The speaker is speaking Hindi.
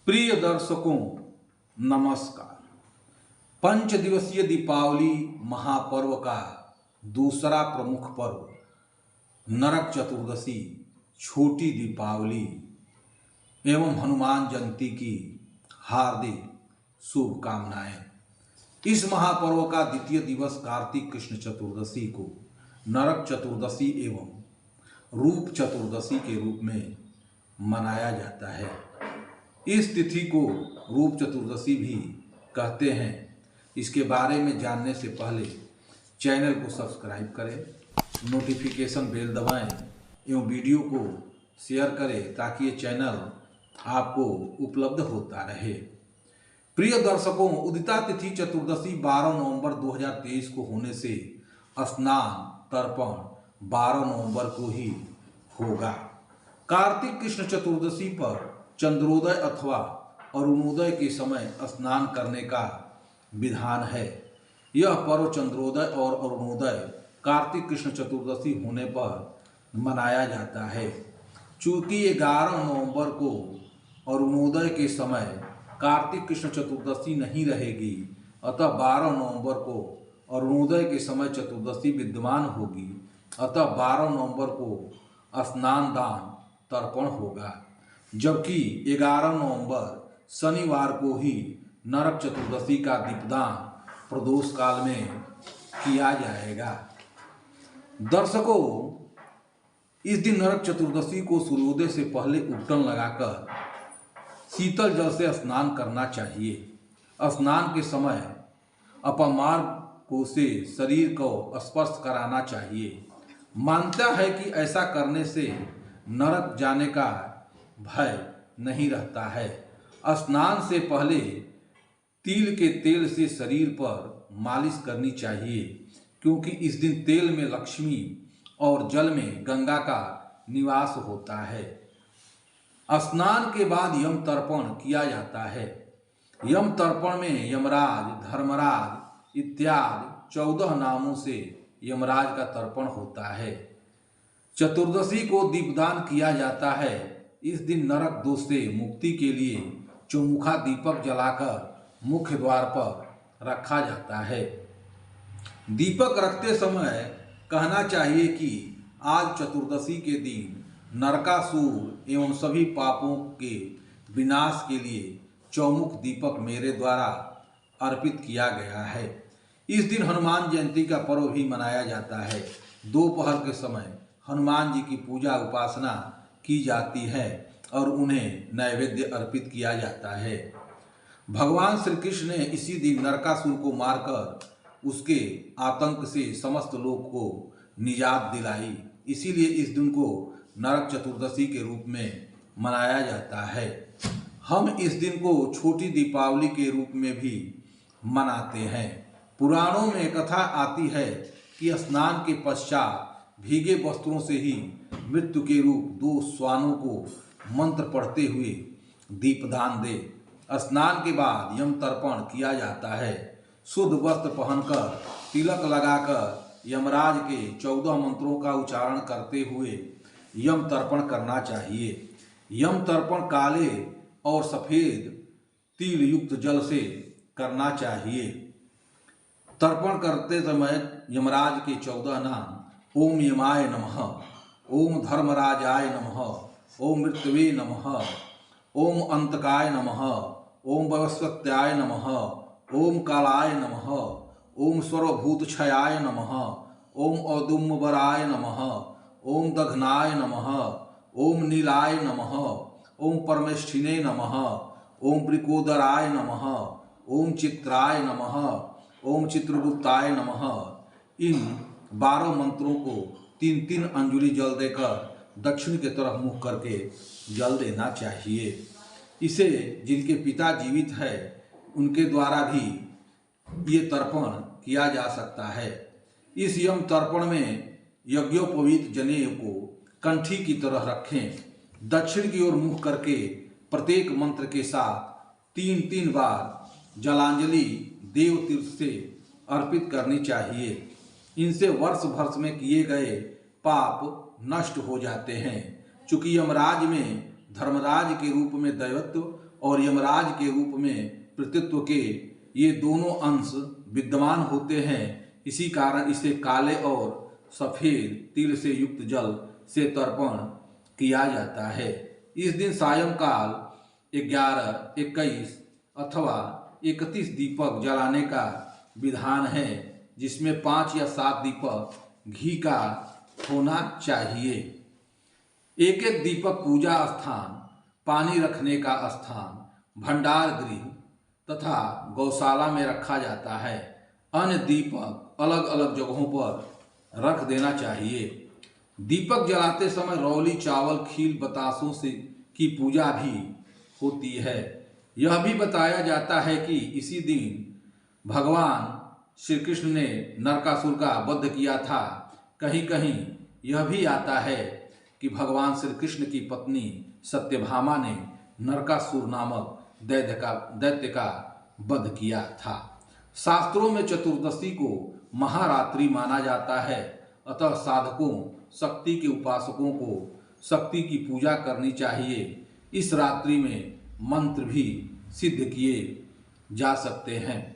प्रिय दर्शकों, नमस्कार। पंच दिवसीय दीपावली महापर्व का दूसरा प्रमुख पर्व नरक चतुर्दशी, छोटी दीपावली एवं हनुमान जयंती की हार्दिक शुभकामनाएं। इस महापर्व का द्वितीय दिवस कार्तिक कृष्ण चतुर्दशी को नरक चतुर्दशी एवं रूप चतुर्दशी के रूप में मनाया जाता है। इस तिथि को रूप चतुर्दशी भी कहते हैं। इसके बारे में जानने से पहले चैनल को सब्सक्राइब करें, नोटिफिकेशन बेल दबाएं एवं वीडियो को शेयर करें ताकि ये चैनल आपको उपलब्ध होता रहे। प्रिय दर्शकों, उदिता तिथि चतुर्दशी 12 नवंबर 2023 को होने से स्नान तर्पण 12 नवंबर को ही होगा। कार्तिक कृष्ण चतुर्दशी पर चंद्रोदय अथवा अरुणोदय के समय स्नान करने का विधान है। यह पर्व चंद्रोदय और अरुणोदय कार्तिक कृष्ण चतुर्दशी होने पर मनाया जाता है। चूँकि 11 नवंबर को अरुणोदय के समय कार्तिक कृष्ण चतुर्दशी नहीं रहेगी, अतः 12 नवंबर को अरुणोदय के समय चतुर्दशी विद्यमान होगी। अतः 12 नवंबर को स्नान दान तर्पण होगा, जबकि 11 नवंबर शनिवार को ही नरक चतुर्दशी का दीपदान प्रदोष काल में किया जाएगा। दर्शकों, इस दिन नरक चतुर्दशी को सूर्योदय से पहले उपटन लगाकर शीतल जल से स्नान करना चाहिए। स्नान के समय अपमार्ग को से शरीर को स्पर्श कराना चाहिए। मानता है कि ऐसा करने से नरक जाने का भय नहीं रहता है। स्नान से पहले तिल के तेल से शरीर पर मालिश करनी चाहिए, क्योंकि इस दिन तेल में लक्ष्मी और जल में गंगा का निवास होता है। स्नान के बाद यम तर्पण किया जाता है। यम तर्पण में यमराज, धर्मराज इत्यादि 14 नामों से यमराज का तर्पण होता है। चतुर्दशी को दीपदान किया जाता है। इस दिन नरक दोष से मुक्ति के लिए चौमुखा दीपक जलाकर मुख्य द्वार पर रखा जाता है। दीपक रखते समय कहना चाहिए कि आज चतुर्दशी के दिन नरकासुर एवं सभी पापों के विनाश के लिए चौमुख दीपक मेरे द्वारा अर्पित किया गया है। इस दिन हनुमान जयंती का पर्व भी मनाया जाता है। दोपहर के समय हनुमान जी की पूजा उपासना की जाती है और उन्हें नैवेद्य अर्पित किया जाता है। भगवान श्री कृष्ण ने इसी दिन नरकासुर को मारकर उसके आतंक से समस्त लोक को निजात दिलाई। इसीलिए इस दिन को नरक चतुर्दशी के रूप में मनाया जाता है। हम इस दिन को छोटी दीपावली के रूप में भी मनाते हैं। पुराणों में कथा आती है कि स्नान के पश्चात भीगे वस्त्रों से ही मृत्यु के रूप 2 श्वानों को मंत्र पढ़ते हुए दीपदान दे। स्नान के बाद यम तर्पण किया जाता है। शुद्ध वस्त्र पहनकर तिलक लगाकर यमराज के 14 मंत्रों का उच्चारण करते हुए यम तर्पण करना चाहिए। यम तर्पण काले और सफ़ेद तिल युक्त जल से करना चाहिए। तर्पण करते समय यमराज के 14 नाम ओम यमाय नमः, ओम धर्मराजाय नमः, ओम मृत्युवे नमः, ओम अंतकाय नमः, ओम वैवस्वत्याय नमः, ओम कालाय नमः, ओम सर्वभूतक्षयाय नमः, ओम औदुम्बराय नमः, ओम दघनाय नमः, ओम नीलाय नमः, ओम परमेष्ठिने नमः, ओम प्रिकोदराय नमः, ओम चित्राय नमः, ओम चित्रगुप्ताय नमः। इन 12 मंत्रों को 3-3 अंजुलि जल देकर दक्षिण की तरफ मुख करके जल देना चाहिए। इसे जिनके पिता जीवित है उनके द्वारा भी ये तर्पण किया जा सकता है। इस यम तर्पण में यज्ञोपवीत जनेऊ को कंठी की तरह रखें। दक्षिण की ओर मुख करके प्रत्येक मंत्र के साथ 3-3 बार जलांजलि देव तीर्थ से अर्पित करनी चाहिए। इनसे वर्ष भर में किए गए पाप नष्ट हो जाते हैं। चूँकि यमराज में धर्मराज के रूप में दैवत्व और यमराज के रूप में प्रतित्व के ये दोनों अंश विद्यमान होते हैं। इसी कारण इसे काले और सफेद तिल से युक्त जल से तर्पण किया जाता है। इस दिन सायंकाल 11, 21 अथवा 31 दीपक जलाने का विधान है, जिसमें 5 या 7 दीपक घी का होना चाहिए। एक एक दीपक पूजा स्थान, पानी रखने का स्थान, भंडार गृह तथा गौशाला में रखा जाता है। अन्य दीपक अलग अलग जगहों पर रख देना चाहिए। दीपक जलाते समय रौली, चावल, खील, बतासों से की पूजा भी होती है। यह भी बताया जाता है कि इसी दिन भगवान श्री कृष्ण ने नरकासुर का वध किया था। कहीं कहीं यह भी आता है कि भगवान श्री कृष्ण की पत्नी सत्यभामा ने नरकासुर नामक दैत्य का वध किया था। शास्त्रों में चतुर्दशी को महारात्रि माना जाता है। अतः साधकों, शक्ति के उपासकों को शक्ति की पूजा करनी चाहिए। इस रात्रि में मंत्र भी सिद्ध किए जा सकते हैं।